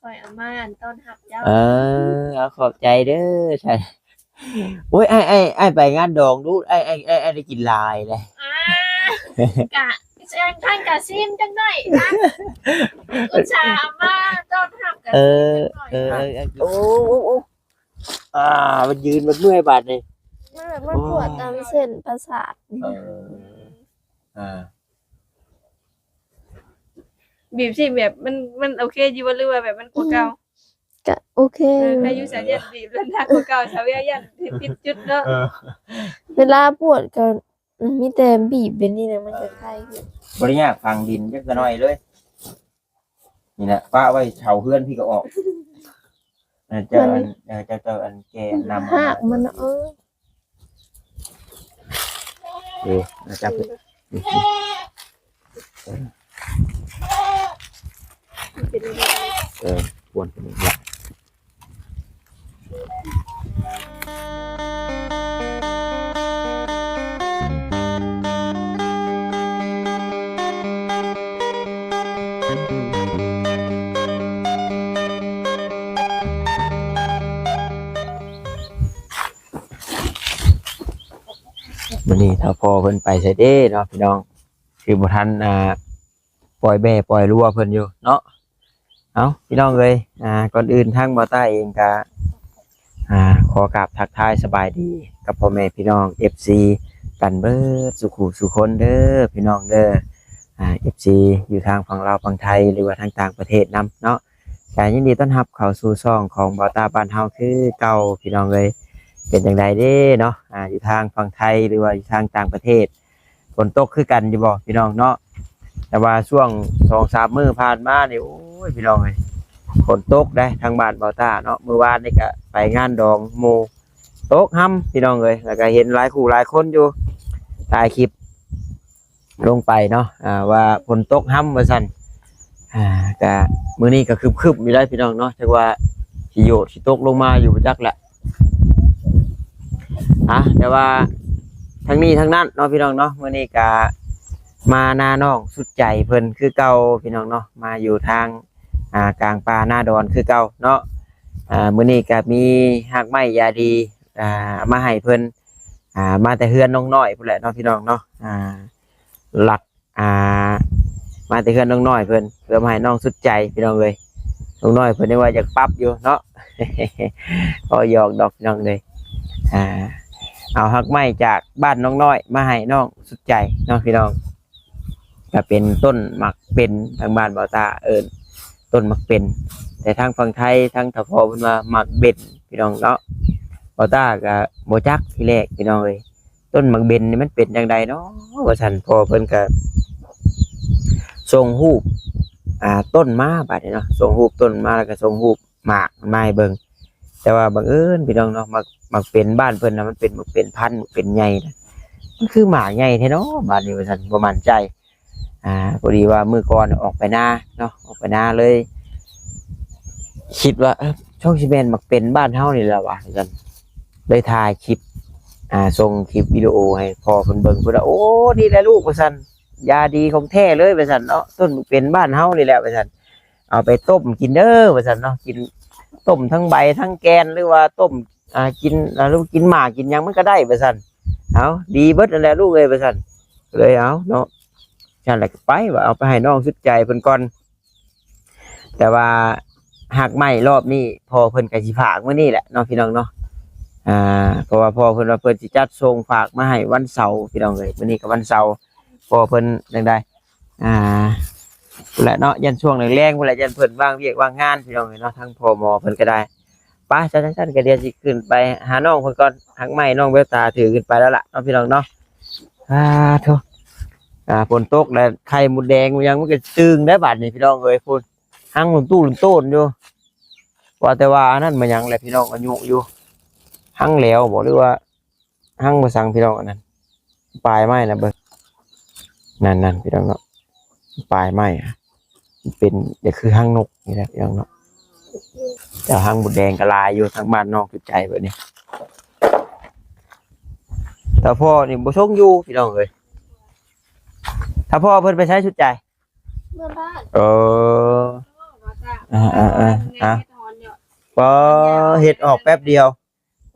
คอยเอามาต้อนรับเจ้าเอาขอบใจเด้อใช่โอ้ยไอ้ไปงานดองดูไอ้ได้กินลายเลยกะท่านกะซิมจังหน่อยนะอุตส่าห์เอามาต้อนรับกะซิมจังหน่อยโอ้มันยืนมันเมื่อยบาดเลยมันปวดตามเส้นประสาทบีบสิแบบมันโอเคอยู่บ่หรือว่าแบบมันกว่าเก่าก็โอเคอายุสัญญาณบีบแล้วนักกว่าเก่าชาวยันผิดจุดเนาะเวลาปวดก็มีแต่บีบเป็นนี่นะมันจะคลายขึ้นบริญญาฟังดินจักหน่อยเลยนี่แหละป้าไว้เฉาเพื่อนพี่ก็ออกเจออันแกนำหักมันจับปวดเป็นหลักวันนี้ถ้าพอเพิ่นไปใส่เด้เนาะพี่น้องคือบ่ทันปล่อยแบ่ปล่อยรัวเพิ่นอยู่เนาะเอาพี่น้องเลยก่อนอื่นทางบ่อใต้เองก็ขอกราบทักทายสบายดีกับพ่อแม่พี่น้อง FC กันเบิดสุขุสุคนเด้อพี่น้องเด้อFC อยู่ทางฝั่งลาวฝั่งไทยหรือว่าทางต่างประเทศนำเนาะก็ยินดีต้อนรับเข้าสู่ช่องของบ่อตาบ้านเฮาคือเก่าพี่น้องเลยเป็นจังไดเด้เนาะอยู่ทางฝั่งไทยหรือว่าอยู่ทางต่างประเทศฝนตกคือกันอยู่บ่พี่น้องเนาะแต่ว่าช่วง 2-3 มื้อผ่านมานี่โอ้ยพี่น้องเอ้ยฝนตกได้ทางบ้านบ่าวตาเนาะมื้อวานนี่ก็ไปงานดองหมู่ตกห่ำพี่น้องเอ้ยแล้วก็เห็นหลายคู่หลายคนอยู่ถ่ายคลิปลงไปเนาะว่าฝนตกห่ำว่าซั่นก็มื้อนี้ก็ครึมๆอยู่ได้พี่น้องเนาะจักว่าสิโยดสิตกลงมาอยู่จักแหละแต่ว่าทั้งนี้ทั้งนั้นเนาะพี่น้องเนาะมื้อนี้ก็มาหน้าน้องสุดใจเพิ่นคือเก่าพี่น้องเนาะมาอยู่ทางกลางป่าหน้าดอนคือเก่าเนาะมื้อนี้ก็มีหักไม้ยาดีมาให้เพิ่นมาแต่เฮือนน้องน้อยพุ่นแหละเนาะพี่น้องเนาะหลักมาแต่เฮือนน้องน้อยเพิ่นเพื่อมาให้น้องสุดใจพี่น้องเลยน้องน้อยเพิ่นได้ว่าอยากปรับอยู่เนาะ ก็หยอกดอกน้องเลยเอาหักไม้จากบ้านน้องน้อยมาให้น้องสุดใจน้องพี่น้องก็เป็นต้นหมักเป็นทางบ้านบ่าวตาต้นหมักเป็นแต่ทางฝั่งไทยทางตะพอเพิ่นว่าหมักเบ็ดพี่น้องเนาะบ่าวตาก็บ่จักทีแรกพี่น้องเอ้ยต้นหมักเบ็ดนี่มันเป็นจังไดเนาะว่าซั่นพอเพิ่นก็ส่งรูปต้นมาบัดนี้เนาะส่งรูปต้นมาแล้วก็ส่งรูปหมากไม้เบิ่งแต่ว่าบังเอิญพี่น้องเนาะหมักเป็นบ้านเพิ่นน่ะมันเป็นหมักเป็นพันธุ์เป็นใหญ่นะมันคือหมากใหญ่แท้เนาะบัดนี้ว่าซั่นบ่มั่นใจพอดีว่ามื้อก่อนออกไปนาเนาะออกไปนาเลยคิดว่าช่องสิแม่นมักเป็นบ้านเฮานี่แหละว่ะจังเลยถ่ายคลิปส่งคลิปวิดีโอให้พ่อเพิ่นเบิ่งเพิ่นว่าโอ้นี่แหละลูกว่าซั่นยาดีของแท้เลยว่าซั่นเนาะต้นเป็นบ้านเฮานี่แหละว่าซั่นเอาไปต้มกินเด้อว่าซั่นเนาะกินต้มทั้งใบทั้งแกนหรือว่าต้มกินหรือกินหมากกินหยังมันก็ได้ว่าซั่นเอาดีเบิดนั่นแหละลูกเอ้ยว่าซั่นเลยเอาเนาะฉันแหละไปว่าเอาไปให้น้องสุดใจเพิ่นก่อนแต่ว่าหักไม้รอบนี้พอเพิ่นก็สิฝากมื้อนี้แหละเนาะพี่น้องเนาะเพราะว่าพอเพิ่นว่าเพิ่นสิจัดส่งฝากมาให้วันเสาร์พี่น้องเอ้ยมื้อนี้ก็วันเสาร์พอเพิ่นจังได๋และเนาะยันช่วงแรงๆพุ่นแหละยันเพิ่นว่างเวียกว่างงานพี่น้องเอ้ยเนาะทั้งพ่อหมอเพิ่นก็ได้ป้าจันก็เดี๋ยวสิขึ้นไปหาน้องเพิ่นก่อนหักไม้น้องเบลตาถือขึ้นไปแล้วล่ะเนาะพี่น้องเนาะโธ่ฝนตกแล้วไข่มดแดงยังมันก็ตึงได้บาดนี่พี่น้องเอ้ยพุ่นหั่งลงตู้ลงต้นอยู่ว่าแต่ว่าอันนั้นมันยังแหละพี่น้องอายุอยู่หั่งแล้วบ่หรือว่าหั่งบ่สั่งพี่น้องอันนั้นปลายไม้น่ะเบิ่งนั่นพี่น้องเนาะปลายไม้เป็นเดี๋ยวคือหั่งนกนี่แหละพี่น้องเนาะแต่หั่งมดแดงก็ลายอยู่ทางบ้านนอกจุดใจเบิดนี่แต่พ่อนี่บ่ส่งอยู่พี่น้องเอ้ยถ้าพ่อเพิ่นไปใช้ชุดใจเมื่อบ้าน พอเฮ็ดออกแป๊บเดียว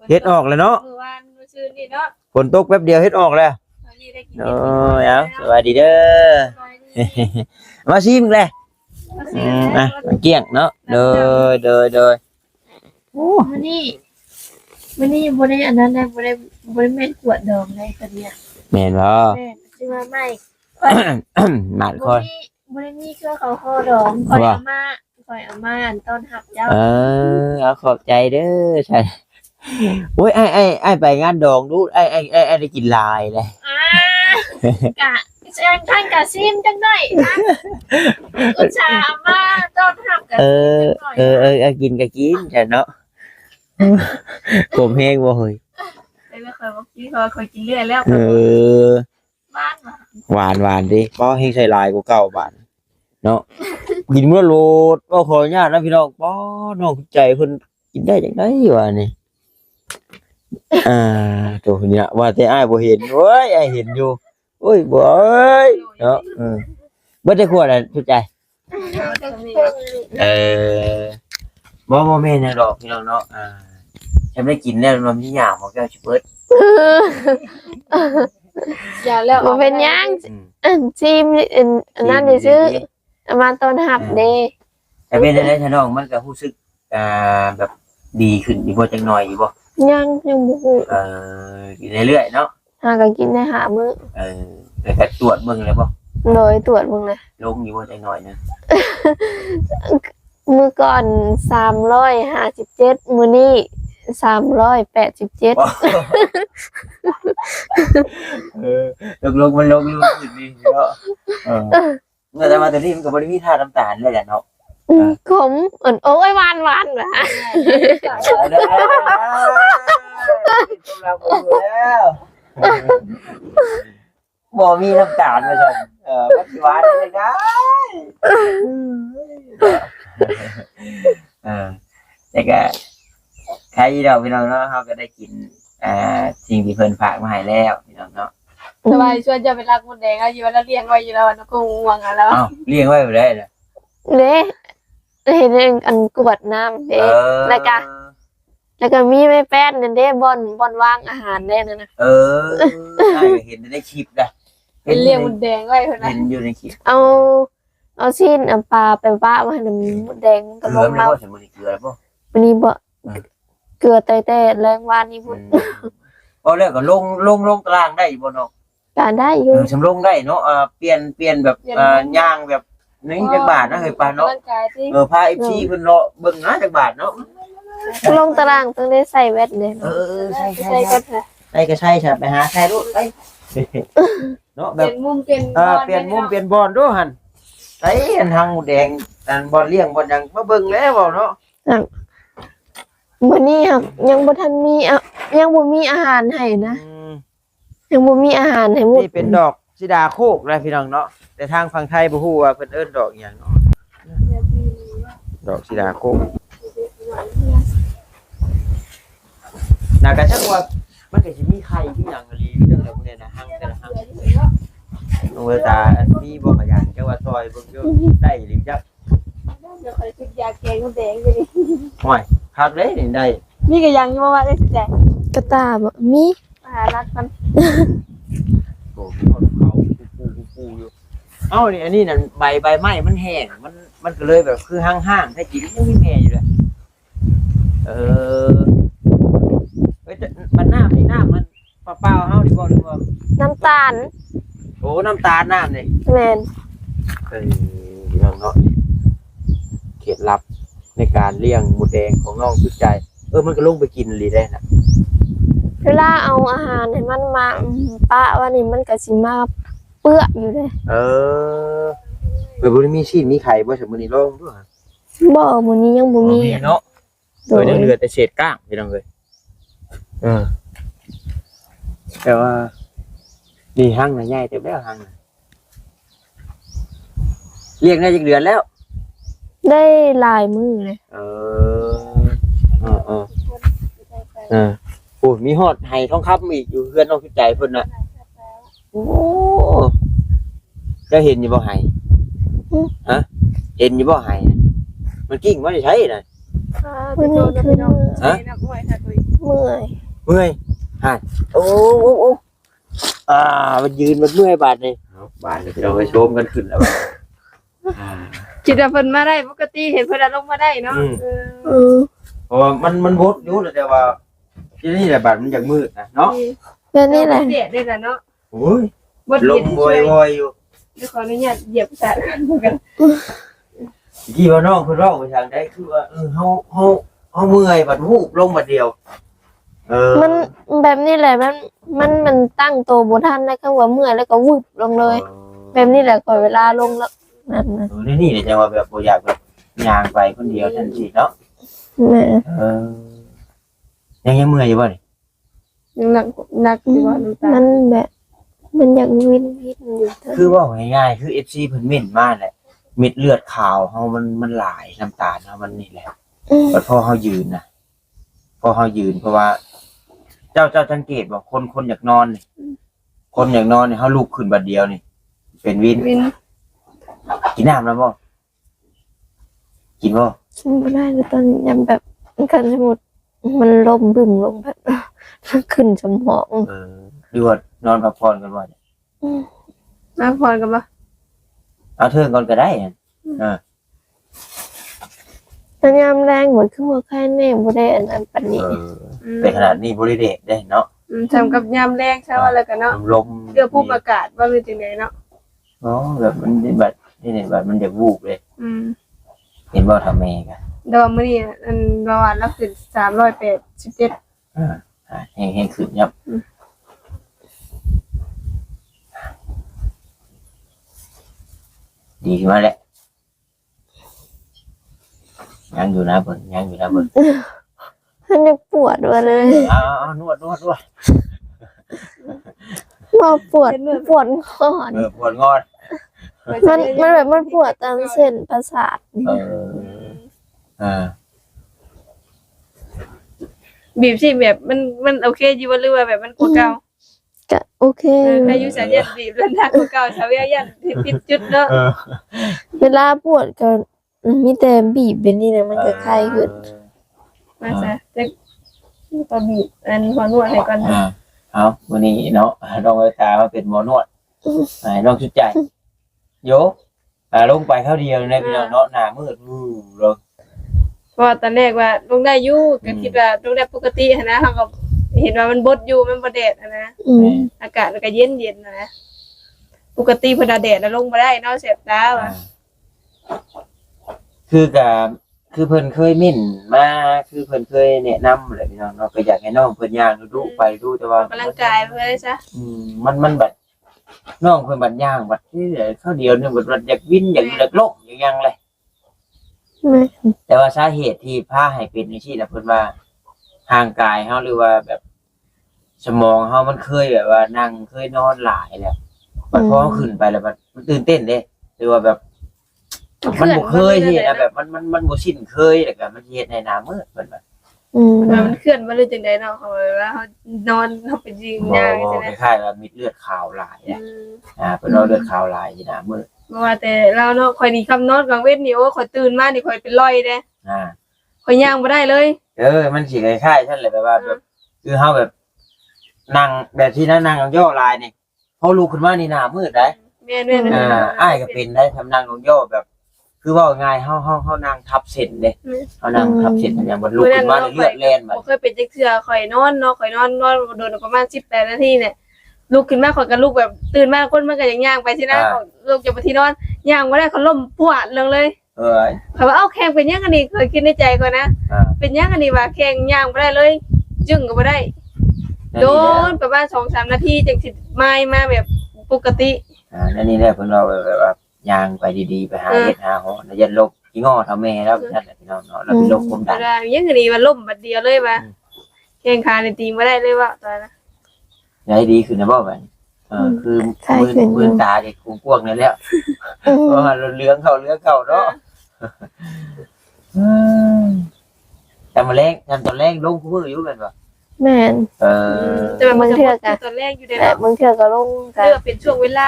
เฮ็ดออกแล้วเนาะ มื้อวานมื้อซื่อนี่เนาะ ฝนตกแป๊บเดียวเฮ็ดออกแล้ว ตอนนี้ได้กิน โอ้ยเอาสวัสดีเด้อมาชิมเลยมาเกี้ยงเนาะเด้อโอ้ มื้อนี้บ่ได้อันนั้นนะบ่ได้แม่นขวดดองเลยตัวเนี้ย แม่นบ่ แม่นซื้อมาใหม่ หมาดค บ่ อย ได้มีเครื่องเขาข้อดองคอยเอามาอันต้นหักเจ้า เอาขอบใจเด้อใช่โอ้ยไอ้ไปงานดองดูไอ้ได้กินลายเลย กะแซงท่านกะซิมจังหน่อยนะอุตส่าห์เอามาต้นหักกะ เอ ซิม อ จังหน่อย กินก็กินใช่เนาะผมแห้งบ่เฮ้ย ไม่เคยบอกพี่เคยกินเรื่อยแล้ว เออ บ้านมา หวานดิป้อแห้งใส่ลายกว่าเก่าบาดเนาะกินเมื่อโลดก็ขออนุญาตนะพี่น้องป้อน้องใจเพิ่นกินได้จังได๋วะนี่ตัวเนี้ยว่าแต่อ้ายบ่เห็นเว้ยอ้ายเห็นอยู่โอ้ยบ่เอ้ยเนาะบ่ได้ขวดอ่ะทุกใจบ่แม่นดอกพี่น้องเนาะฉันได้กินแล้วมันมีหยาบของแก้วชิเบิด อย่าแล้ว บ่เป็นหยังชิมอันนั้นได้ซื้อเอามาต้นหับเด้ แต่เป็นได้ท่านน้องมันก็รู้สึกแบบดีขึ้นอีกบ่จังหน่อยอีกบ่ ยังบ่ฮู้ กินเรื่อยๆเนาะ หาก็กินได้หามื้อ แล้วก็ตรวจเบิ่งแล้วบ่ โดยตรวจเบิ่งเลย ลงอยู่บ่จังหน่อยนะ มื้อก่อน357มื้อนี้387 ลงมันลงอยู่สุดนี่เนาะแต่ว่าตอนนี้มันก็บ่ได้มีท่าน้ำตาลเลยแหละเนาะ ขมโอ้ยหวานว่ะ แล้วบ่มีน้ำตาลมาซั่นมันสิหวานได้ได้แต่ก็ใครดอกพี่น้องเนาะเฮาก็ได้กินสิ่งที่เพิ่นฝากมาให้แล้วพี่น้องเนาะ สบายชวนจะไปรักมดแดงเอาอยู่แล้วเลี้ยงไว้อยู่แล้วนะก็ง่วงอ่ะแล้ว อ้าวเลี้ยงไว้บ่ได้เด้อ เด้เห็นอันกวดน้ำเด้แล้วก็มีไม่แป้นนั่นเด้บอนวางอาหารเด้นั่นน่ะ เห็นในคลิปนะ เป็นเลี้ยงมดแดงไว้เพิ่นน่ะ เห็นอยู่ในคลิป เอาชิ้นปลาไปว่ามาให้มันมดแดง เก ก็ ลื ล อง ไม่ มา พอสมุนเกลือป่ะ วันนี้บ่เกลือแต่แรงวานนี่พุ่น พอแล้วก็ลงตารางได้บ่เนาะ ก็ได้อยู่ สำลงได้เนาะเปลี่ยนแบบย่างแบบ1จักบาทนะเฮ้ยปาเนาะพา FC เพิ่นเนาะเบิ่งนะจักบาทเนาะ ลงตารางต้องได้ใส่แว่นเด้ ใช่ ใช่ก็เถอะ ใช่ก็ใช่ใช่ไปหาใครรู้ไปเนาะแบ เป็ บ นมุมเป็น เปลี่ยนมุมเปลี่ยนบอลด้วยหั่นไอ้อันทางหมูแดงอันบอลเลี้ยงบอลยังมาเบิ่งแล้วบ่เนาะ มื้อนี้ยังบ่ทันมียังบ่มีอาหารให้นะยังบ่มีอาหารให้หมด นี่เป็นดอกสิดาโคกนะพี่น้องเนาะแต่ทางฝั่งไทยบ่ฮู้ว่าเพิ่นเอิ้นดอกหยังเนาะดอกสิดาโคกน่าก็จักว่ามันก็สิมีไข่ที่หยังอีหลีเรื่องอะไรพวกนี้นะหังแต่ละหังน้องเวตาอันนี้บ่ขยันจักว่าซอยเบิ่งอยู่ได้หรือจัก เดี๋ยวคอยคิดยาแกงมดแดงอยู่ดิ ห้อยคักเด้นี่ได้ นี่ก็ยังอยู่ว่าได้สิแจก กระตาบ่มี มหารัฐมัน โอ้เขาปูอยู่เอ้านี่อันนี้นั่นใบไม้มันแห้งมันก็เลยแบบคือห่างๆถ้ากินยังมีแม่อยู่เลยเฮ้ยมันน้ำนี่น้ำมันเปล่าๆเฮาดีบ่หรือว่า น้ำตาล โอ้น้ำตาลน้ำนี่ แม่น พี่น้องเนาะเขตลับในการเลี้ยงหมูแดงของน้องสุดใจมันก็ลงไปกินลีได้นะ เวลาเอาอาหารให้มันมาปะว่านี่มันก็สิมาเปื้ออยู่เด้ บ่ได้มีชีสมีไข่บ่สมมุตินี่ลองดูฮะ บ่มื้อนี้ยังบ่มี เนาะ โด โด ย ยยังเหลือแต่เศษก้างพี่น้องเอ้ยแต่ว่านี่หั่งน่ะใหญ่เต็มแล้วหั่งน่ะเลี้ยงได้จักเดือนแล้ว ได้หลายมื้อเลย โอ้มีฮอดไห้ทองคำอีกอยู่เพื่อนน้องสุดใจเพิ่นน่ะโอ้จะเห็นอยู่บ่ไห้ฮะเห็นอยู่บ่ไห้ มันกิ้งบ่ได้ใช้น่ะ วันนี้คือ ฮะ เมื่อย เมื่อยฮะโอ้มันยืนมันเมื่อยบาดนี่บาดนี่เราไปชมกันขึ้นแล้ว จิตเพิ่นมาได้ปกติเห็นเพิ่นลงมาได้เนาะ เพราะว่ามันบดอยู่แต่ว่าที่นี่แหละบาดมันอยากมืดนะเนาะ แบบนี้แหละ เด็ดได้ล่ะเนาะ โอ้ย บด ล เด็ ม ด วอยๆอยู่ เดี๋ยวขออนุญาตเหยียบสะกันกัน ที่ว่าน้องเพิ่นเว้าไปทางใดคือว่าเฮาเมื่อยบัดฮูบลงบัดเดียวมันแบบนี้แหละมันตั้งตัวบ่ทันแล้วก็ว่าเมื่อยแล้วก็วึบลงเลย แบบนี้แหละก่อนเวลาลงแล้วนั่นนะ นี่แหละจังว่าแบบบ่อยากแบบย่างไปคนเดียวทันทีเนาะ แม่ ยังเมื่อยอยู่บ่นี่ ยังหนักอยู่ว่าน้ำตา มันแบบมันอยากวินอยู่เถอะ คือว่าง่ายๆคือ FC เพิ่นเม่นมาแหละเม็ดเลือดขาวเฮามันหลายน้ำตาลเฮามันนี่แหละบัดพอเฮายืนนะพอเฮายืนเพราะว่า เจ้าสังเกตบ่คนอยากนอนนี่คนอยากนอนนี่เฮาลุกขึ้นบัดเดียวนี่เป็นวิน วิน กินน้ำแล้วบ่กินบ่ กินไม่ได้เลยตอนยังแบบคันสมุดมันล่มบึ้มลงแบบ ขึ้นสมอง ดีว่านอนพักผ่อนกันบ่ มาพรกันบ่ เอาเทิงก่อนก็ได้อะ ตอนยามแรงเหมือนคือว่าใครแน่บ่ได้อันนั้นปานนี้ เป็นขนาดนี้บ่ได้เดทได้เนาะ ทำกับยามแรงเช้าอะไรกันเนาะ ลม เรื่องภูมิอากาศว่าเป็นจังไดเนาะ อ๋อแบบมันแบบนี่แบบมันจะวูบเลย เห็นบ่ทำแม่กัน แต่ว่ามื้อนี้อันประวัติเราขึ้น387 แห้งขึ้นยับดีขึ้นมาแล้วยังอยู่นะเบิ่ง มันจะปวดว่าเลย นวด ว่าปวดก่อน ปวดงอด มันแบบมันปวดตามเส้นประสาท บีบสิแบบมันโอเคอยู่บ่หรือว่าแบบมันกว่าเก่า ก็โอเค อายุสัญญาณบีบแล้วหนักกว่าเก่าสาวยันผิดจุดเนาะ เวลาปวดก็มีแต่บีบเป็นนี่นะมันก็คลายขึ้น มาซะแต่ตอนบีบอันพอนวดให้ก่อน เอาวันนี้เนาะน้องเอตามาเป็นหมอนวดน้องชุดใจโยลงไปเข้าเดียวในพี่น้องเนาะหน้ามืดเลย เพราะตอนแรกว่าลงได้อยู่ก็คิดว่าลงได้ปกตินะเฮาก็เห็นว่ามันบดอยู่มันบ่แดดนะอากาศมันก็เย็นนะปกติเพิ่นแดดแล้วลงบ่ได้เนาะเสียบตาว่ะ คือเพิ่นเคยมิ่นมาคือเพิ่นเคยแนะนำอะไรพี่น้องเนาะก็อยากให้น้องเพิ่นย่างดูไปดูแต่ว่า ออกกำลังกายเพิ่นได้ซะ มันแบบน้องเพิ่นบัดย่างบัดที่เข้าเดียวเนี่ยบัดอยากวิ่นอยากโลกอย่างยังเลยแต่ว่าสาเหตุที่พาให้เป็นจังซี่น่ะเพิ่นว่าห่างกายเฮาหรือว่าแบบสมองเฮามันเคยแบบว่านั่งเคยนอนหลายแล้วบัดพอขึ้นไปแล้วมันตื่นเต้นเด้หรือว่าแบบมันบ่เคยที่นะแบบมันบ่ชินเคยแล้วก็มันเฮ็ดในหน้ามืดเพิ่นว่า มันเคลื่อนมาเลยจังได๋เนาะเขาว่าเฮานอนเฮาเป็นยิงยาง บ่ จังได๋ คล้ายๆว่ามีเลือดขาวหลายเพิ่นเอาเลือดขาวหลายที่หน้ามืด บ่ว่าแต่เราเนาะข่อยนี่คำนอนกลางเว้นนี่โอ้ข่อยตื่นมานี่ข่อยเป็นรอยเด้ข่อยย่างบ่ได้เลย มันสิคล้ายๆซั่นแหละแบบว่าแบบคือเฮาแบบนั่งแบบที่นั่งย่อลายนี่พอลุกขึ้นมานี่หน้ามืดได้ แม่นๆ อ้ายก็เป็นได้ทำนั่งย่อแบบ คือว่าง่ายเฮานั่งทับเส้นเด้เฮานั่งทับเส้นอย่างบ่ลุกขึ้นมาเลือดแล่นบัด บ่เคยเป็นจักเทื่อข่อยนอนเนาะข่อยนอนโดนประมาณ18นาทีเนี่ยลุกขึ้นมาข่อยก็ลุกแบบตื่นมาคนมันก็ยังย่างไปสินะลุกจากที่นอนย่างบ่ได้เขาล้มปวดเลย ข่อยว่าเอ้าแข้งเป็นยังอันนี้เคยคิดในใจก่อนนะเป็นยังอันนี้ว่าแข้งย่างบ่ได้เลยจึ้งก็บ่ได้โดนประมาณ 2-3 นาทีจังสิมาแบบปกติ นั่นนี่แหละเพิ่นเราแบบว่าย่างไปดีๆไปหาเฮ็ดหาหอแล้วยันลกขี้งอเท่าแม่แล้วนั่นแหละพี่น้องเนาะแล้วเป็นโรคความดัน ยังอันนี้ว่าล้มบัดเดียวเลยว่าแข้งขานี่ตีบ่ได้เลยว่าตอนนั้น ยายดีขึ้นนะบ่บัดคือมือตาเด็กกวงๆนั่นแหละเพราะว่าเหลืองเข้าเนาะแต่มาแรงทำตอนแรกลงคู่มืออยู่แม่นบ่ แม่น แต่มันเทื่อกันตอนแรกอยู่ได้ แต่บางเทื่อก็ลง เลือกเป็นช่วงเวลา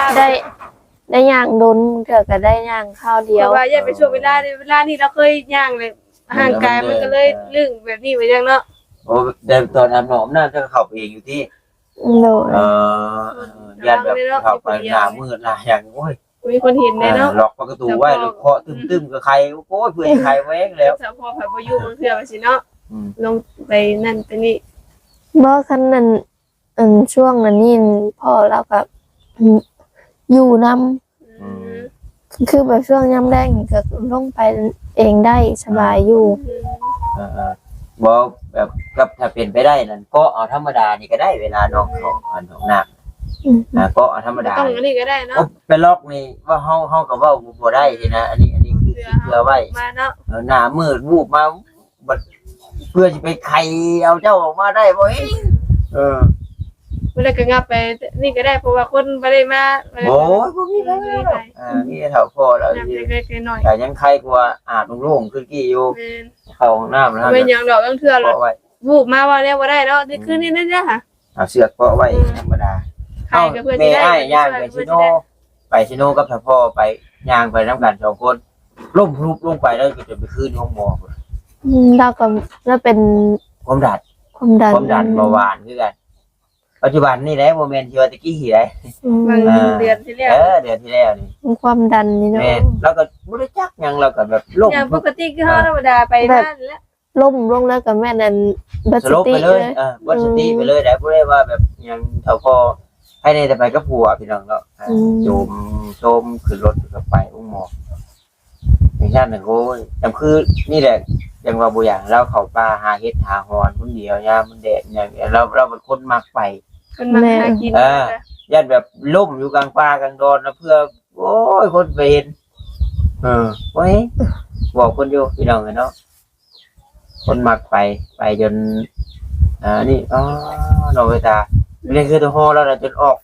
ได้ย่างโดนเถื่อก็ได้ย่างข้าวเดี เพ ยว ราะว่าอย่าไปช่วงเวลานี่เราเคยย่างเลยห่างกายมันก็เลยลึงแบบนี้ไปจังเนาะ โอ้เดินตอนอาบน้ำน่าจะเข้าไปเองอยู่ที่ โดย ยันแบบเข้าไปหน้ามืดหน้าอย่างโอ้ย มีคนเห็นเลยเนาะ ล็อกประตูไว้แล้วเคาะตึ้มๆกับใครโอ้ยเพื่อนใครแว้งแล้ว สาวพอผัดบ่อยู่เพื่อไปสิเนาะลงไปนั่นไปนี่ บ่คันนั้นช่วงอันนี้พ่อเราก็อยู่นำคือแบบช่วงยามแรงนี่ก็ลงไปเองได้สบายอยู่ บ่แบบกับถ้าเป็นไปได้นั่นก็เอาธรรมดานี่ก็ได้เวลาน้องเขาอันของน้ำก็เอาธรรมดา ต้องอันนี้ก็ได้เนาะ ไปล็อกนี่ว่าเฮากับว่าบ่ได้สินะอันนี้คือเพื่อไว้ มาเนาะ หน้ามืดวูบมาบัดเพื่อจะไปไขเอาเจ้าออกมาได้บ่เออ เวลาก็งับไปนี่ก็ได้เพราะว่าคนบ่ได้มา โอ้ยบ่มีแล้วนี่เท่าพอแล้ว น้ำเล็กๆน้อย แต่ยังใครกว่าอาบโล่งๆคือกี้อยู่ ๆแม่น เข้าห้องน้ำแล้ว เป็นหยังดอกต้องเทื่อ เปาะไว้ วูบมาว่าแล้วบ่ได้เนาะนี่คือนี่นั่นจ้ะค่ะ เอาเสือกเปาะไว้ธรรมดา ใครก็เพื่อน แม่ ที่ได้ อ้ายย่างไปชิโน่ไปชิโน่กับพ่อไปย่างไปน้ำกัน2คนล้มพลุบลงไปแล้วก็จะไปคืนห้องหมอ เราก็แล้วเป็น ความดัน ความดัน เบาหวานคือกันปัจจุบันนี่แหละโมเมนต์ที่ว่าตะกี้หีได้ บางเดือนที่แล้ว เดือนที่แล้วนี่ ความดันนี่เนาะ แม่แล้วก็บ่ได้จักหยังเราก็แบบล้ม อย่างปกติคือเฮาธรรมดาไปบ้านแล้ว ล่มลงแล้วกับแม่นั่นบัด ส ส ลบ ติ ไปเลย เลย วัดสติไปเลยได้บ่ได้ว่าแบบหยังเท่าพอให้ในแต่ไปกับผัวพี่น้องเนาะโจมขึ้นรถก็ไปอุ้มหมออย่างนั้นน่ะโอ้ยแต่คือนี่แหละอย่างว่าบ่อย่างเราเข้าป่าหาเฮ็ดหาหอนคนเดียวยามมันแดดอย่างเราเป็นคนมักไป คนมาหากิน ยันแบบล่มอยู่กลางป่ากลางดอนนะเพื่อโอ้ยคนไปเห็นโอ้ยบอกคนอยู่พี่น้องเนาะคนมักไปจนนี่เราไปตาเรียนคือตัวฮอแล้วจนออก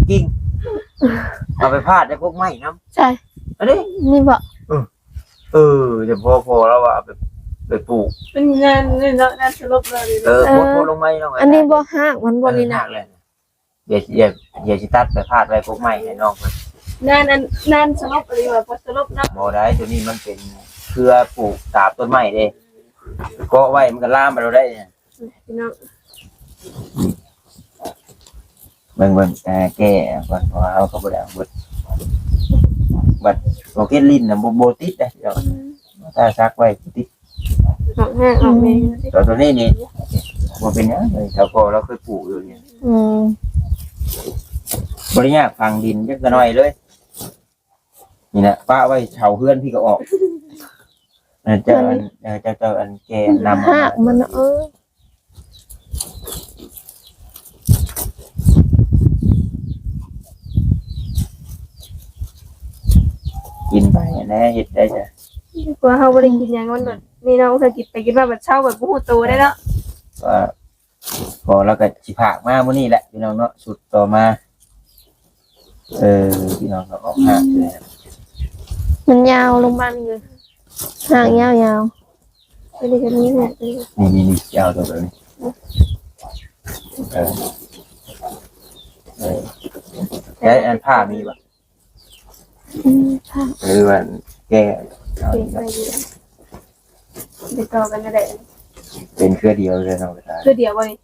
กิ้งเอาไปพาดได้พวกไม้น้ำ ใช่ อันนี้ นี่บ่ จะพอแล้วว่าไปปลูก เป็นงานเนาะงานสลบเลย พอลงไม้ลงไม้ อันนี้บ่ฮากมันบ่นี่นะ เลยเดี๋ยวสิตัดไปพาดไว้พวกไม้ให้น้องเพิ่น งานสลบอะไรแบบพอสลบเนาะ บ่ได้ตัวนี้มันเป็นเครือปลูกตาบต้นไม้เด้ก็ไว้มันก็ล่ามไปเราได้เนี่ย พี่น้อง เบิ่งแก้ก่อนเพราะว่าเขาบ่ได้เอาบัดโอเคลิ้นน่ะบ่ติดเด้เดี๋ยวถ้าซักไว้ติด ออกห้างออกเมย์ ตัวนี้นี่บ่เป็นหยังเลยเจ้าพ่อเราเคยปลูกอยู่เนี่ย บ่ได้ยากฝังดินจักหน่อยเลยนี่นะป้าไว้เฉาเฮือนพี่ก็ออกเจ้าอันแกนำ ฮากมันกินไปนะเฮ็ดได้จ้ะ กลัวเฮาบ่ได้กินหยังมันแบบนี่น้องเคยกินไปกินมาแบบเช้าแบบบ่ฮู้ตัวได้เนาะ ว่าพอแล้วก็สิพากมามื้อนี้แหละพี่น้องเนาะสุดต่อมาพี่น้องก็ออกหาเลย มันยาวลงมานี่หางยาว ไปดีกันนี้เนี่ย นี่ยาวตัวนี้แล้วอันผ้ามีป่ะ ค่ะ หรือว่าแก้ ไปดีไปต่อกันได้ เป็นเครือเดียวเลยน้องตา คือเดียวบ่นี่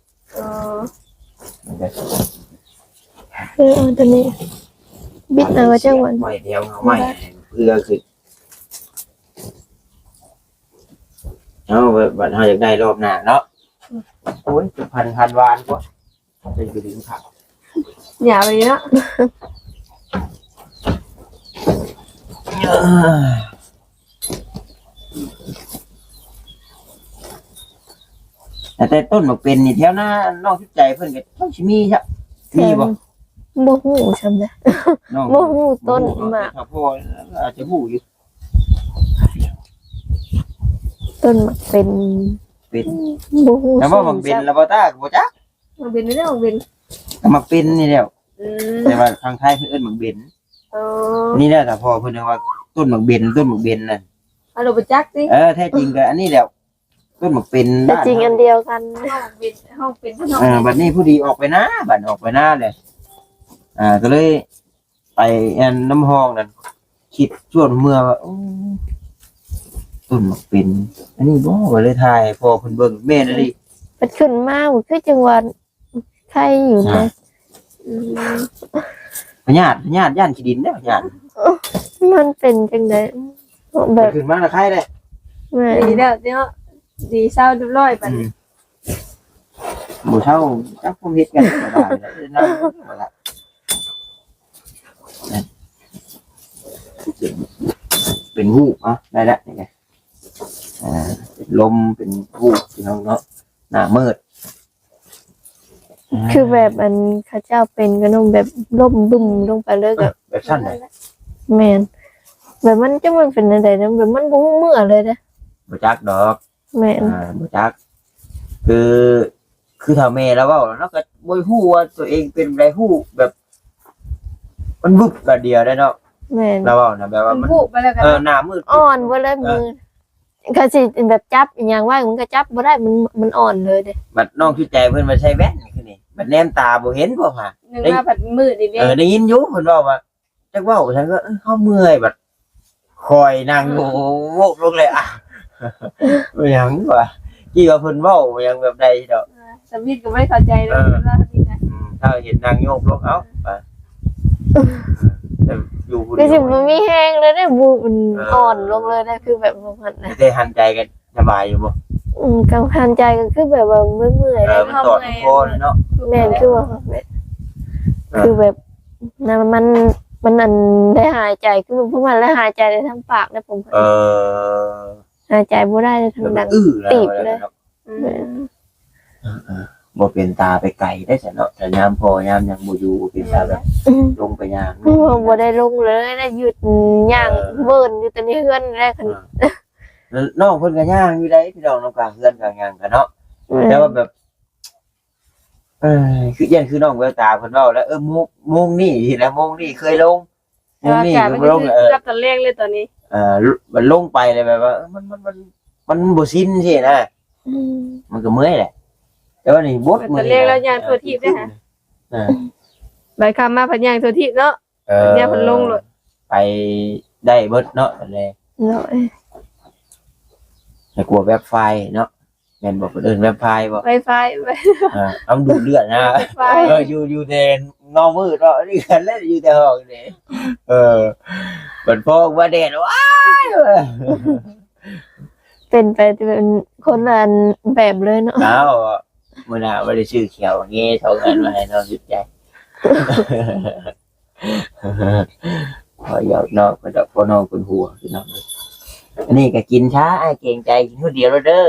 ตัวนี้บิดเอาไว้จังหวะ ไม่เดียวเอาไม่เพื่อคือเอาบัดเฮาอยากได้รอบหน้าเนาะโอ้ยพันวานกว่าจะอยู่ถึงผัก หยาไปเนาะ แต่ต้นบักเป็นนี่แถวหน้านอกทิศใจเพิ่นก็ต้องสิมีครับมีบ่ บ่ฮู้ซำเด้บ่ฮู้ต้นหมาก ถ้าพ่ออาจจะฮู้อยู่ ต้นหมากเป็น เป็น บ่ฮู้ แต่ว่าบักเป็นแล้วบ่ตาก็บ่จัก มันเป็นเรื่องของเป็น ก็มักเป็นนี่แหล้วแต่ว่าทางไทยเพิ่นเอิ้นบักเป็นนี่แหละถ้าพ่อเพิ่นว่าต้นบักเป็นน่ะ เอาเราไปจักสิ แท้จริงก็อันนี้แหละต้นบักเป็น แต่จริงอันเดียวกัน ห้องเป็นห้องเป็น บัดนี้ผู้ดีออกไปนะบัดออกไปนะเลยก็เลย ไปอันน้ำห้องนั่นคิดชวนเมื่อว่าต้นหมากเป็นอันนี้บ่ก็เลยถ่ายพอเพิ่นเบิ่งแม่นอีหลี มันขึ้นมาบ่คือจังหวัดไข่อยู่นะ พญาติย่านขี้ดินเด้อพญาติ มันเป็นจังได๋แบบ ขึ้นมาแล้วใครได้ แม่ ดีแล้วเนาะดีเศร้าเรียบร้อยบัดนี้ หมู่เช่าจักผมเฮ็ดกันบ่ได้เลยนั่งบ่ละเป็นหูได้แล้วนี่ไงเป็นลมเป็นหูพี่น้องเนาะหน้ามืด คือแบบอันเขาเจ้าเป็นก็ต้องแบบล่มบึ้มลงไปเลยก็ แบบสั้นเลย แม่นแบบมันจะมันเป็นอะไรนะแบบมันบ่ฮู้เมื่อเลยนะ บ่จักดอก แม่น บ่จักคือถ้าแม่แล้วเว้าแล้วก็บ่ฮู้ว่าตัวเองเป็นไรฮู้แบบ มันบึบก็เดียวได้เนาะ แม่น แล้วเว้านะแบบว่า มัน มัน พุไปแล้วกัน หน้ามืด อ่อนบ่เลยมือเขาสิแบบจับอีหยังว่ามันก็จับบ่ได้มันอ่อนเลยเด้ บัดน้องคิดใจเพิ่นมาใช้แว่นคือนี่บัดแนมตาบ่เห็นบ่ฮะ นึกว่าผัดมืดอีเด้ ได้ยินอยู่เพิ่นเว้าว่าจักเว้าฉันก็เฮาเมื่อยบัดคอยนั่งโอ้โหลงเลยอ่ะบ่หยังวะกี่ว่าเพิ่นเว้าบ่หยังแบบใดดอก สมิธก็ไม่เข้าใจเลยว่านี่นะ ถ้าเห็นนางโยกลงเอ้าไปแต่อยู่ผู้ คื เดี อสิ ยว มันมีแห้งเลยได้บูมันอ่อนลงเลยนะคือแบบมันนะ ได้หันใจกันสบายอยู่บ่ กำคัญใจก็คือแบบว่าเมื่อยๆเลย มันตอดคอเนาะ แม่นคือว่าแบบคือแบบนะมันอันได้หายใจคือพวกมันแล้วหายใจได้ทั้งปากนะผมหายใจบ่ได้เลยทั้งดัง ตีบเลย บ่เป็นตาไปไกลได้ซะเนาะแต่ยามพอยามยังบ่อยู่เป็นตาแบบลงไปย่าง บ่ได้ลงเลยนะหยุดย่างเบิ่นอยู่แต่นี่เฮือนได้คัน แล้วน้องเพิ่นก็ย่างอยู่ได้พี่น้องน้องกลางเฮือนกลางย่างกันเนาะแต่ว่าแบบคือยันคือน้องแววตาเพิ่นเว้าแล้วโมงนี่แล้วโมงนี่เคยลงโมงนี่ มัน ก็ลง รับตอนแรกเลยตอนนี้ มันลงไปเลยแบบว่ามันบ่ชินสินะมันก็เมื่อยแหละแต่ว่านี่บด ตอนแรกแล้วยางตัวทิพย์ด้วยฮะใบคำมาพันยางตัวทิพย์เนาะเนี่ยพันลงเลย ไปได้เบิดเนาะตอนแรก เนาะ ให้กลัวแบบไฟเนาะแม่นบ่เอิ้นแบบไฟบ่ ไฟเอาดูเลือดนะอยู่ในเงามืดเนาะนี่กันแล้วอยู่แต่ห้องนี่บัดพอว่าแดดว้าย เป็นไปเป็นคนละแบบเลยเนาะ เอามื้อหน้าบ่ได้ซื้อเขียวเงี้เท่ากันมาให้น้องสุดใจพอหยอกน้องก็ดอกพอน้องคนหัวพี่น้องอันนี้ก็กินช้าไอ้เก่งใจกินคนเดียวแล้วเด้อ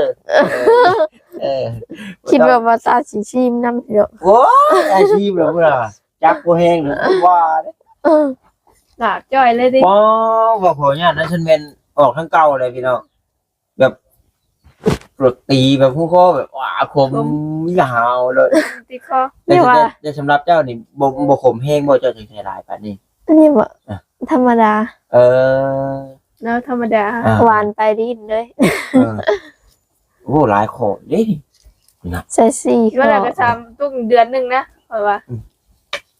คิดว่ามาตาสีชิมน้ำเดียว โอ้ยอาชีพแบบว่าจักกูแห้งหรือว่า หลากจ่อยเลยดิ ป้อว่าผมเนี่ยนั่นฉันเป็นออกทั้งเก่าเลยพี่น้องแบบปลดตีแบบผู้ข้อแบบว้าคมยาวเลย ติคอ แต่สำหรับเจ้านี่บ่ขมแห้งบ่เจ้าถึงใช้ลายปานนี้ อันนี้บ่ธรรมดา แล้วธรรมดา หวานไปดินเลย โอ้หลายขอเด้ ใส่สี่ ก็แล้วก็ทำตุ้งเดือนหนึ่งนะเพราะว่า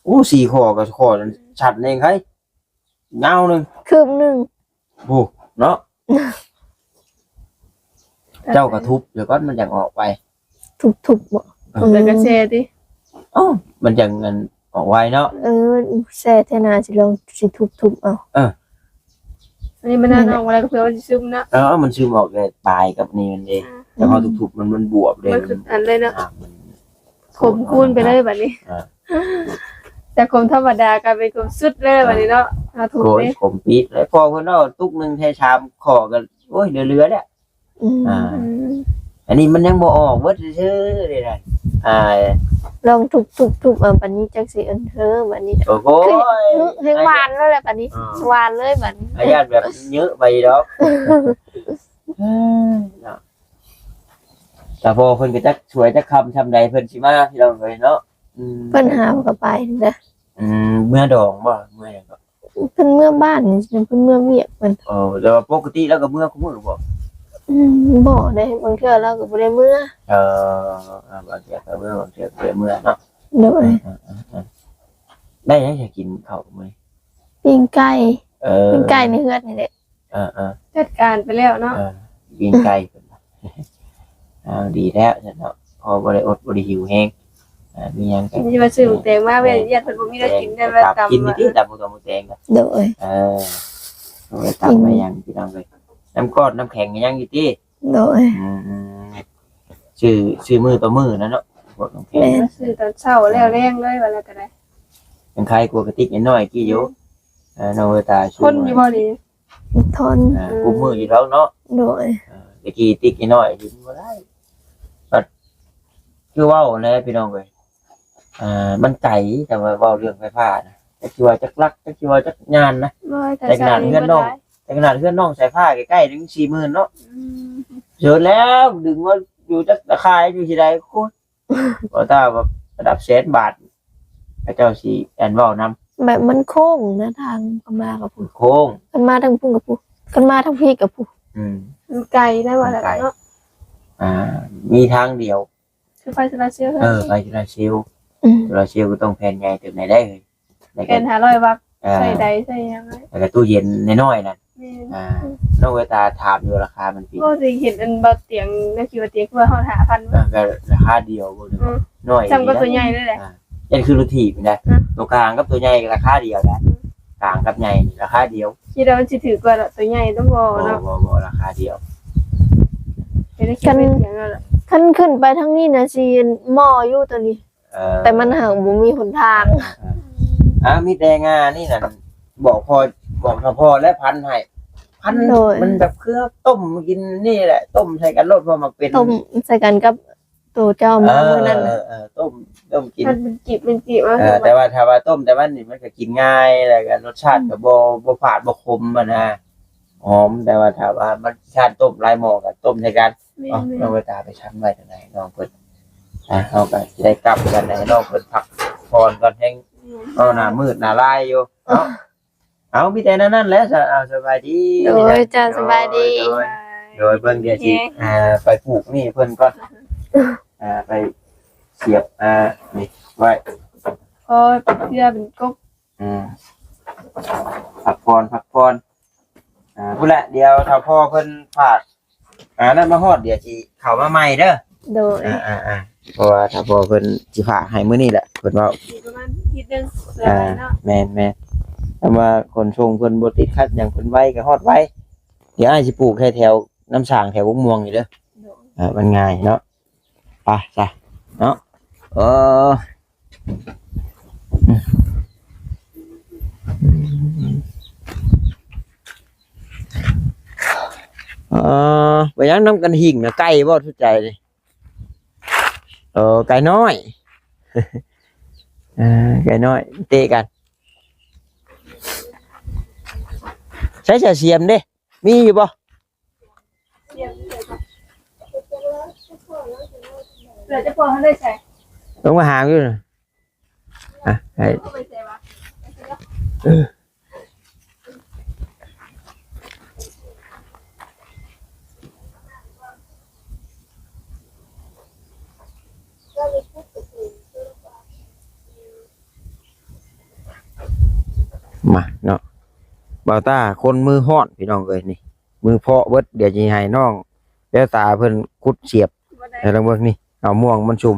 โอ้4ขอกับขอชัดเองใครเงานึง คืบหนึ่ง โอ้เนาะเจ้ากระทุบเดี๋ยวก็มันจะออกไป ถูกบ่ เดือนก็เซดิ อ๋อมันจะเงินออกไวเนาะ แซ่เทนาสิลองสิทุบเอา อันนี้มันน่าเอาอะไรก็เพื่อว่าจะซึมนะ มันซึมออกเลยปลายกับนี่มันเองแต่พอทุบๆมันบวบเลย มันคืออันเลยเนาะ มัน ขมคูณไปเลยแบบนี้แต่ขมธรรมดากลายเป็นขมสุดเลยแบบนี้เนาะเอาถูก โอ้ ไหม ยผมปีดแล้วพอคนเอาตุกนึงแค่ชามขอกันโอ้ยเรือเนี่ยอันนี้มันยังบ่ออกเบิดซื่อๆเลยนะลองทุบเอาบัดนี้จักสิอันเธอบัดนี้ โอ้โห เฮงหวานแล้วแหละบัดนี้หวานเลยบัดนี้ อาญาตแบบเยอะไปดอกแต่พอเพิ่นก็จักสวยจักคำทำใดเพิ่นสิมาที่เราเลยเนาะ เพิ่นหาก็ไปเด้อ เมื่อดองบ่เมื่อหยังก็ เพิ่นเมื่อบ้านนี่เพิ่นเมื่อเวียกเพิ่น แต่ว่าปกติแล้วก็เมื่อคุมื้อบ่ บ่ได้บางเทื่อเราก็บ่ได้เมื่อบ างเทื่อก็เมื่อบางเทื่อก็เมื่อเนาะ เด้อ ได้ยังจะกินข้าวมื้อ ปิ้งไก่ ปิ้ งไก่ในเฮือนนี่แหละ จัดการไปแล้วเนาะ ปิ้งไก่ดีแล้วเนาะพอบริอดบริหิวแห้งมียังกัน มีมาซื้อแตงมาเว้ยญาติเพิ่นบ่มีได้กินได้ว่าตำ กินนิดๆตำตัวแตงกัน โดย เอาไปตำมายังพี่น้องเลยน้ำก้อนน้ำแข็งยังอยู่ที่ โดย ชื่อมือต่อมือนะเนาะพวกน้ำแข็ง ซื้อตอนเช้าแล้วแรงเลยว่าแล้วก็ได้ เป็นใครกลัวกระติกน้อยกี่อยู่น้องเวตาช่ว คนอยู่บ่ดี ทน กุมมืออยู่แล้วเนาะ โดย ตะกี้ติ๊กน้อยกินบ่ได้ปัดคือว่านะพี่น้องเลยมันไก่แต่ว่าเว้าเรื่องไฟฟ้านะจะคิดว่าจักลักจะคิดว่าจักงานนะ แต่ขนาดเพื่อนน้อง แต่ขนาดเพื่อนน้องใส่ผ้าใกล้ๆถึง40,000เนาะเจอแล้วดึงว่าอยู่จักราคาอยู่ที่ใดโคตรก็ถ้าแบบระดับ100,000 บาทพระเจ้าสิแอนเว้านำ แบบมันโค้งนะทางกันมากับผู้ โค้ง กันมาทางพุ่งกับผู้กันมาทางพี่กับผู้ มันไกลได้ว่าแล้วเนาะ มีทางเดียว คือไฟโซลาร์เซลล์ ไปจุฬาเชลจุฬาเชลก็ต้องแผ่นใหญ่ถึงไหนได้เลย แกน500 วัตต์ใส่ใดใส่ยังไง แล้วก็ตู้เย็นน้อยๆนั่น แม่ น้องเวตาถามอยู่ราคามันปี ก็สิเห็นอันบ่เตียงนักคิดว่าเตียงคือว่าเฮา5,000 ก็ราคาเดียวบ่น้อย จำก็ตัวใหญ่เลยแหละ ยันคือรถถีบนะตัวกลางกับตัวใหญ่ราคาเดียวนะกลางกับใหญ่ราคาเดียว คิดว่ามันสิถือกว่าตัวใหญ่ต้องบ่เนาะ บ่ราคาเดียว เป็นได้คิดเป็นเตียงแล้วล่ะ ขั้นขึ้นไปทางนี้นะสิหม้ออยู่ตัวนี้ แต่มันห่างบ่มีหนทาง มีแต่งานนี่น่ะบอกพอและพันให้พันมันแบบคือต้มกินนี่แหละต้มใส่กันรสพอมาเป็น ต้มใส่กันกับตัวเจ้ามาเมื่อนั้น ต้มกิน มันเป็นจีบมา แต่ว่าถ้าว่าต้มแต่ว่านี่มันก็กินง่ายอะไรกันรสชาติก็บ่ฝาดบ่คมอ่ะนะหอมแต่ว่าถ้าว่ามันชาติต้มหลายหม้อก็ต้มใส่กันน้องเวตาไปชั้นไว้ทางไหนน้องเพิ่นเฮาก็สิได้กลับกันให้น้องเพิ่นพักผ่อนก่อนแฮงหน้ามืดหน้าลายอยู่เอามีแต่นั่นแหละสบายดี โดยจะสบายดี โดยเบิ่งเดี๋ยวสิไปปลูกนี่เพิ่นก่อนไปเสียบนี่ไว้ พอเพื่อเป็นกบ พักผ่อนพูดละเดี๋ยวถ้าพ่อเพิ่นฝากนั่นมาฮอดเดี๋ยวสิเข้ามาใหม่เด้อ โดย เพราะว่าถ้าพ่อเพิ่นสิฝากให้มื้อนี้แหละเพิ่นว่า ประมาณอาทิตย์นึงเนาะ แม่นถ้าว่าคนส่งเพิ่นบ่ติดขัดหยังเพิ่นไว้ก็ฮอดไว้เดี๋ยวอ้ายสิปลูกแถวน้ำสางแถววงม่วงนี่เด้อมันง่ายเนาะไปจ้ะเนาะไปยังน้ำกันหิ่งนะไก่บ่ทุกใจเลยไก่น้อย ไก่น้อยเตะกันใช้เสียมเด้มีอยู่บ่ เดี๋ยวจะพอให้ได้ใส่ ลงมาหาอยู่นะให้ ก็ไปใส่วะ มาเนาะบ่าวตาคนมือฮ้อนพี่น้องเอ้ยนี่มือเพาะเบิดเดี๋ยวสิให้น้องแล้วตาเพิ่นกุดเสียบให้ลองเบิ่งนี่เอาม่วงมันชุม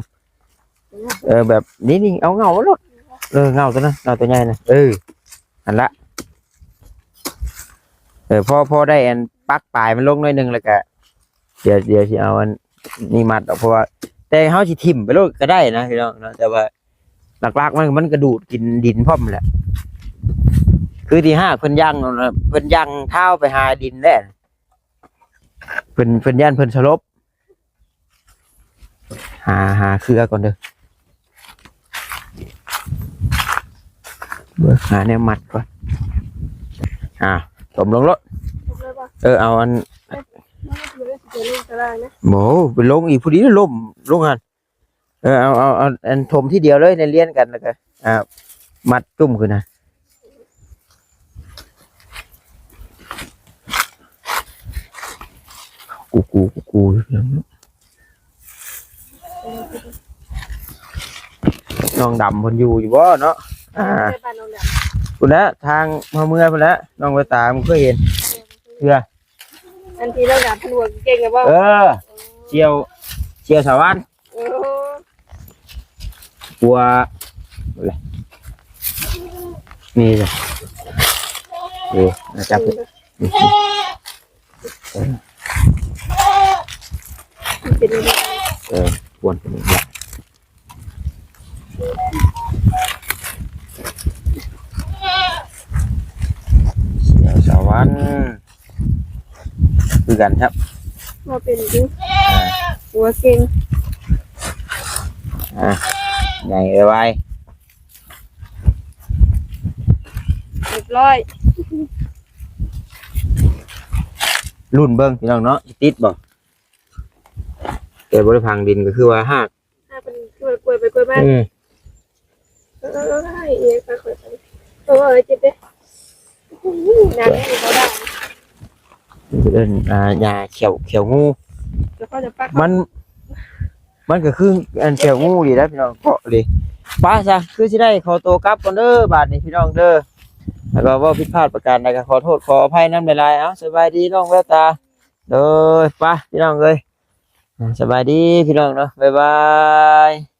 แบบนี้เอาเงาลดเงาตัวนั้นเงาตัวใหญ่นะอันละพอได้อันปักปลายมันลงหน่อยนึงแล้วก็เดี๋ยวสิเอาอันนี่มัดเพราะว่าแต่เฮาสิทิ่มไปโลดก็ได้นะพี่น้องเนาะแต่ว่าหลักๆมันกระดูดกินดินพร้อมแหละคือที่5เพิ่นย่างเท้าไปหาดินแน่เพิ่นย่านเพิ่นสลบหาเครือก่อนเด้อหาแนวมัดก่อนถมลงรถเอาอันโหไปลงอีกพอดีล่มลงหันเอาอันถมที่เดียวเลยในเลี้ยนกันแล้วก็มัดจุ่มขึ้นนะกูน้องดำเพิ่นอยู่บ่เนาะ พุ่นละทางมาเมื่อพุ่นละน้องไปตามก็เห็นเพื่อ อันที่เราดับหัวเก่งกับว่า เชียวสาวันกลัวอะไรนี่เลยจับกวนกันเลยเชียวสาวันคือกันครับ มาเป็นดิหัวเก่ง ใหญ่เลยไว้ เรียบร้อย รุ่นเบิ้งพี่น้องเนาะติดบ่แต่บริพังดินก็คือว่าหัก เป็นกล้วยไปกล้วยมาให้เองไปขอไปเจ็บเด้น้ำนี่เขาได้ เดินยาเขียวงู แล้วก็จะปัก มันก็คืออันเขียวงูดีแล้วพี่น้องเกาะเลยป้าซะคือสิได้ขอตัวกลับก่อนเด้อบาดนี้พี่น้องเด้อแล้วก็ว่าผิดพลาดประการใดก็ขอโทษขออภัยน้ำหลายๆสบายดีน้องแววตาเด้อป้าพี่น้องเอ้ยสบายดีพี่น้องเนาะบ๊ายบาย